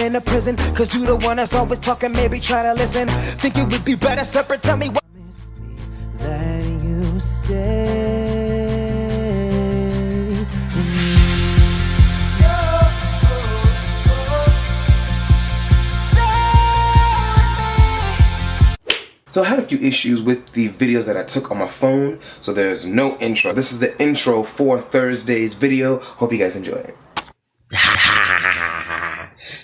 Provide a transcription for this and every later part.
in a prison, cause you the one that's always talking, maybe try to listen. Think it would be better separate, tell me what. Promise me that you stay. So I had a few issues with the videos that I took on my phone, so there's no intro. This is the intro for Thursday's video. Hope you guys enjoy it.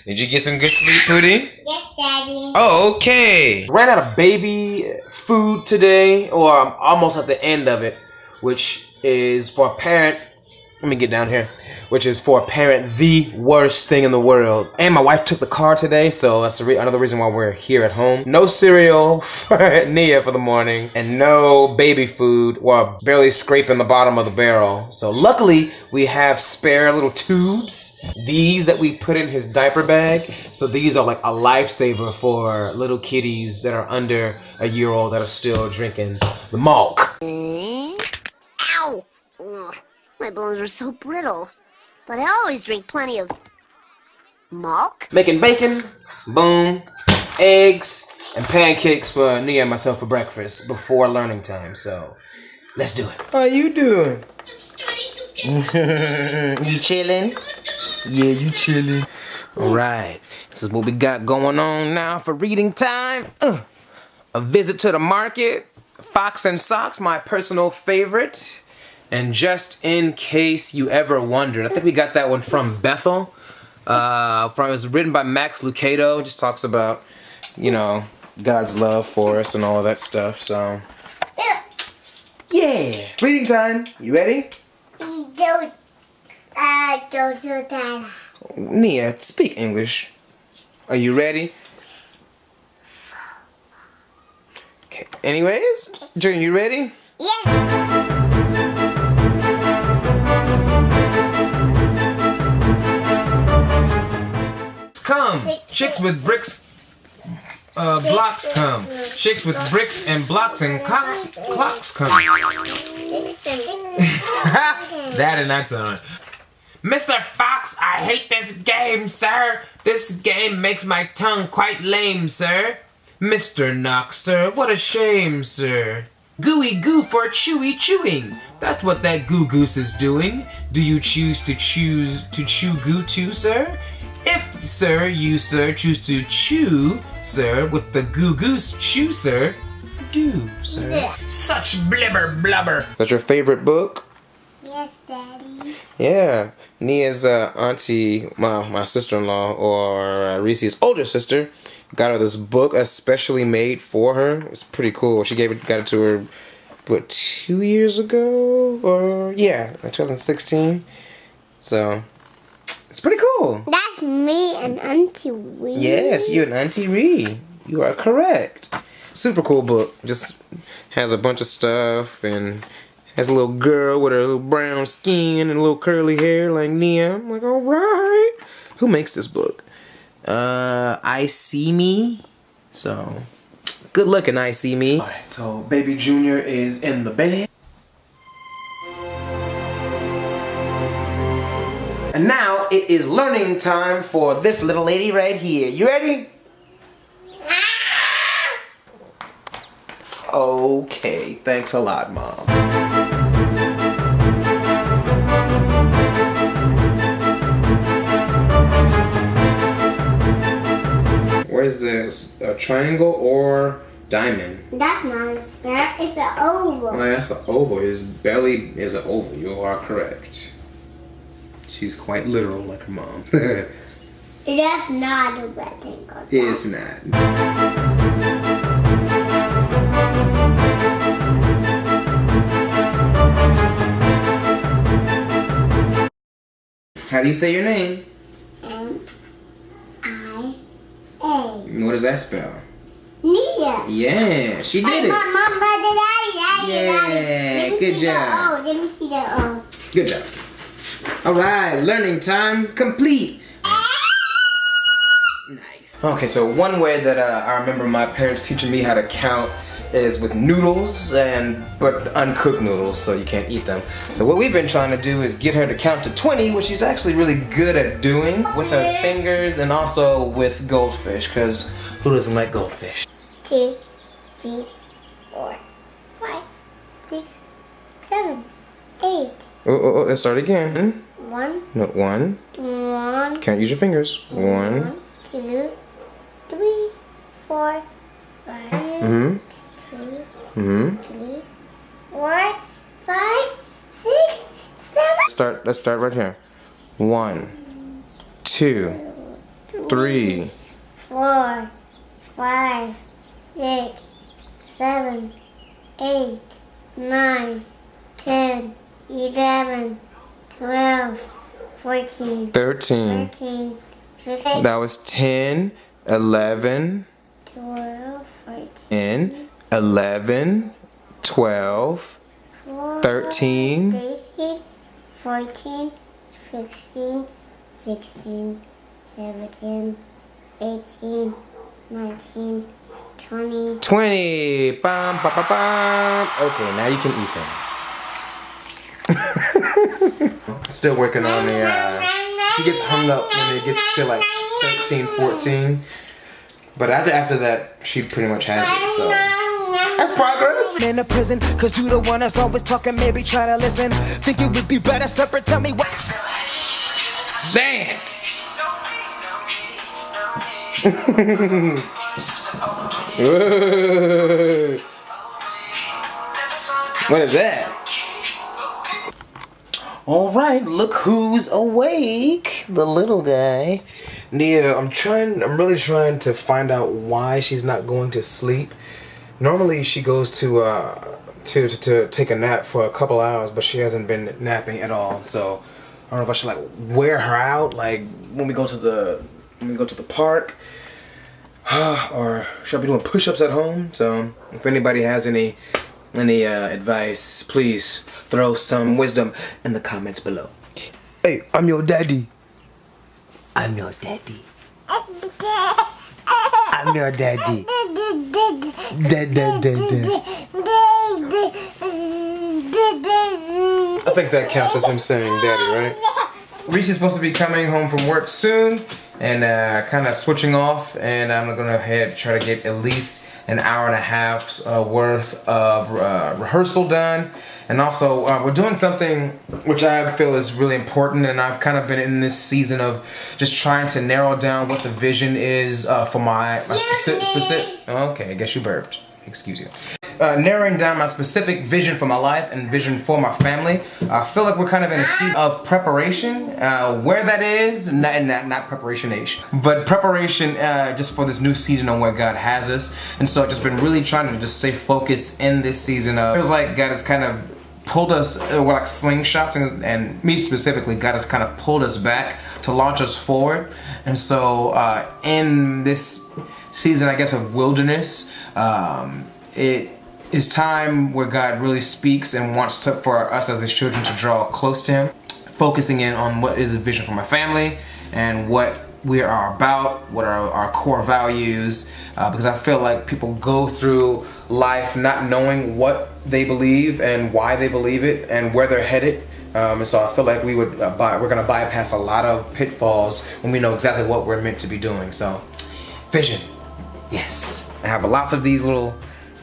Did you get some good sleep, Pootie? Yes, Daddy. Oh, okay. Ran out of baby food today, or I'm almost at the end of it, which is for a parent. Let me get down here. Which is for a parent the worst thing in the world. And my wife took the car today, so that's another reason why we're here at home. No cereal for Nia for the morning, and no baby food, while barely scraping the bottom of the barrel. So luckily, we have spare little tubes. These that we put in his diaper bag. So these are like a lifesaver for little kitties that are under a year old that are still drinking the milk. Ow! Ugh, my bones are so brittle. But I always drink plenty of milk. Making bacon, boom, eggs, and pancakes for Nia and myself for breakfast before learning time. So, let's do it. How you doing? I'm starting to get You chilling? Yeah, you chilling. Alright, this is what we got going on now for reading time. A visit to the market, Fox and Socks, my personal favorite. And just in case you ever wondered, I think we got that one from Bethel. It was written by Max Lucado. It just talks about, you know, God's love for us and all of that stuff. So, yeah. Reading time. You ready? Go to Dad. Nia, speak English. Are you ready? Okay. Anyways, Junior, you ready? Yes. Come, chicks with bricks, blocks come. Chicks with bricks and blocks and clocks come. That and that's on. Mr. Fox, I hate this game, sir. This game makes my tongue quite lame, sir. Mr. Knox, sir, what a shame, sir. Gooey goo for chewy chewing. That's what that goo goose is doing. Do you choose to chew goo too, sir? If, sir, you, sir, choose to chew, sir, with the goo goose chew, sir, do, sir. Yeah. Such blibber blubber. Is that your favorite book? Yes, Daddy. Yeah. Nia's auntie, my sister-in-law, or Reese's older sister, got her this book especially made for her. It's pretty cool. She got it to her, what, 2 years ago? Or, yeah, like 2016. So, it's pretty cool. That's me and Auntie Ree. Yes, you and Auntie Ree. You are correct. Super cool book. Just has a bunch of stuff and has a little girl with her little brown skin and a little curly hair like Nia. I'm like, alright. Who makes this book? I See Me. So, good looking, I See Me. Alright, so baby Junior is in the bed. And now it is learning time for this little lady right here. You ready? Okay, thanks a lot, Mom. What is this? A triangle or diamond? That's not a square, it's an oval. Oh, that's an oval. His belly is an oval. You are correct. She's quite literal like her mom. That's not a rectangle. It's not. How do you say your name? N-I-A. What does that spell? Nia. Yeah, she did it. Mom, Daddy. Yeah, good job. Let me see the O. Good job. Alright, learning time complete. Nice. Okay, so one way that I remember my parents teaching me how to count is with noodles, but uncooked noodles, so you can't eat them. So what we've been trying to do is get her to count to 20, which she's actually really good at doing with her fingers and also with goldfish, because who doesn't like goldfish? 2, 3, 4, 5, 6, 7, 8. Oh, let's start again. 1. No, 1. 1. Can't use your fingers. 1. 2, 3, 4, 5. 2, 3, 4, 5, 6, 7. Let's start right here. 1, 2, 3, 4, 5, 6, 7, 8, 9, 10, 11, 12, 14, 13. 13, 15. That was 10, 11, 12, 14, 10, 11, 12, 13. 13, 14, 15, 16, 17, 18, 19, 20. 20. Bam, ba, ba, bam. Okay, now you can eat them. Still working on the, she gets hung up when it gets to like 13, 14. But after that, she pretty much has it, so. That's progress. In a prison, cause you the one that's always talking, maybe try to listen. Think it would be better separate, tell me what. Dance. What is that? All right, look who's awake. The little guy. Nia, I'm really trying to find out why she's not going to sleep. Normally she goes to take a nap for a couple hours, but she hasn't been napping at all. So I don't know if I should like wear her out, like when we go to the park, or should I be doing push-ups at home? So if anybody has any advice, please throw some wisdom in the comments below. Hey, I'm your daddy. I'm your daddy. I'm your daddy. I think that counts as him saying daddy, right? Reese is supposed to be coming home from work soon and kind of switching off, and I'm gonna try to get at least an hour and a half worth of rehearsal done. And also we're doing something which I feel is really important, and I've kind of been in this season of just trying to narrow down what the vision is for my specific okay, I guess you burped, excuse you. Narrowing down my specific vision for my life and vision for my family. I feel like we're kind of in a season of preparation. Where that is, not preparation-ish, but preparation just for this new season on where God has us. And so I've just been really trying to just stay focused in this season. It feels like God has kind of pulled us, we're like slingshots, and me specifically, God has kind of pulled us back to launch us forward. And so in this season, I guess, of wilderness, it is time where God really speaks and wants for us as his children to draw close to him, focusing in on what is the vision for my family and what we are about, what are our core values, because I feel like people go through life not knowing what they believe and why they believe it and where they're headed. And so I feel like we're gonna bypass a lot of pitfalls when we know exactly what we're meant to be doing. So, vision, yes. I have lots of these little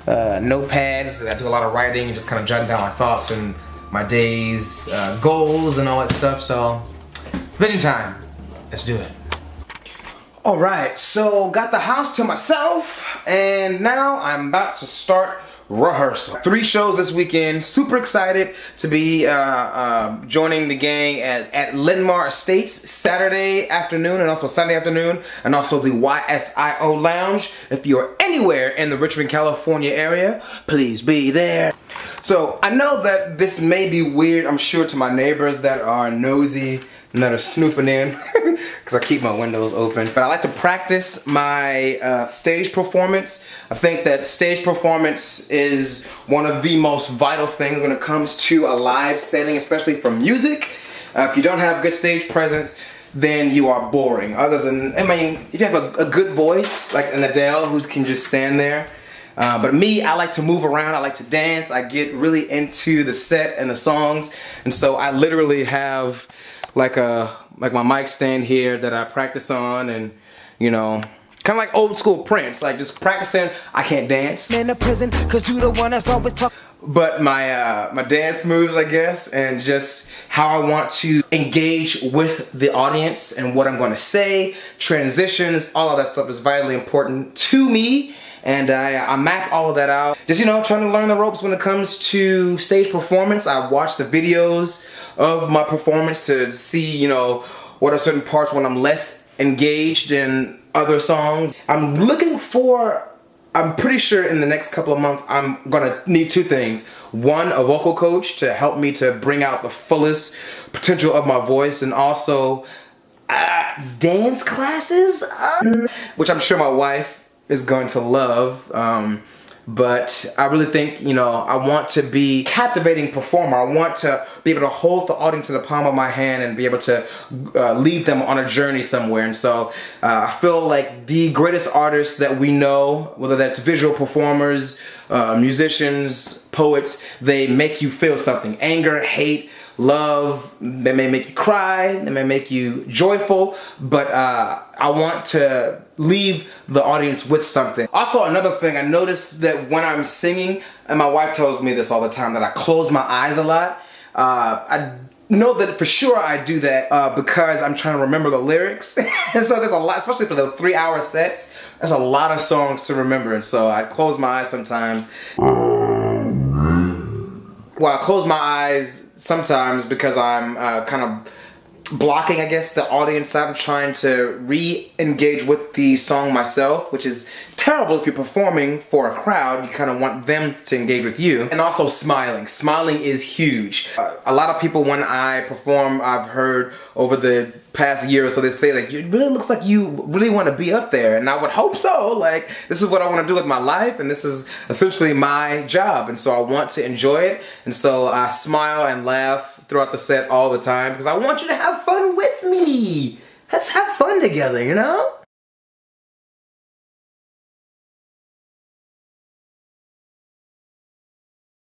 notepads. I do a lot of writing and just kind of jotting down my thoughts and my day's goals and all that stuff. So, vision time. Let's do it. All right, so got the house to myself, and now I'm about to start rehearsal. 3 shows this weekend. Super excited to be joining the gang at Linmar Estates Saturday afternoon and also Sunday afternoon, and also the YSIO Lounge. If you're anywhere in the Richmond, California area, please be there. So I know that this may be weird, I'm sure, to my neighbors that are nosy and that are snooping in because I keep my windows open. But I like to practice my stage performance. I think that stage performance is one of the most vital things when it comes to a live setting, especially for music. If you don't have good stage presence, then you are boring. Other than, I mean, if you have a good voice, like an Adele who can just stand there, But me, I like to move around, I like to dance, I get really into the set and the songs, and so I literally have like my mic stand here that I practice on, and you know, kind of like old school Prince, like just practicing. I can't dance. In a prison, 'cause you the one that's always talking. But my dance moves, I guess, and just how I want to engage with the audience and what I'm going to say, transitions, all of that stuff is vitally important to me. And I map all of that out. Just, you know, trying to learn the ropes when it comes to stage performance. I watch the videos of my performance to see, you know, what are certain parts when I'm less engaged in other songs. I'm pretty sure in the next couple of months I'm gonna need two things. One, a vocal coach to help me to bring out the fullest potential of my voice, and also dance classes, which I'm sure my wife is going to love. But I really think, you know, I want to be a captivating performer. I want to be able to hold the audience in the palm of my hand and be able to lead them on a journey somewhere. And so I feel like the greatest artists that we know, whether that's visual performers, musicians, poets, they make you feel something. Anger, hate, love, they may make you cry, they may make you joyful, but I want to leave the audience with something. Also, another thing, I noticed that when I'm singing, and my wife tells me this all the time, that I close my eyes a lot. I know that for sure I do that because I'm trying to remember the lyrics. And so there's a lot, especially for the 3-hour sets, there's a lot of songs to remember, and so I close my eyes sometimes. Well, I close my eyes sometimes because I'm kind of blocking, I guess, the audience. I'm trying to re-engage with the song myself, which is terrible if you're performing for a crowd. You kind of want them to engage with you. And also smiling. Smiling is huge. A lot of people, when I perform, I've heard over the past year or so, they say, like, it really looks like you really want to be up there. And I would hope so. Like, this is what I want to do with my life, and this is essentially my job. And so I want to enjoy it. And so I smile and laugh throughout the set all the time because I want you to have fun with me. Let's have fun together, you know?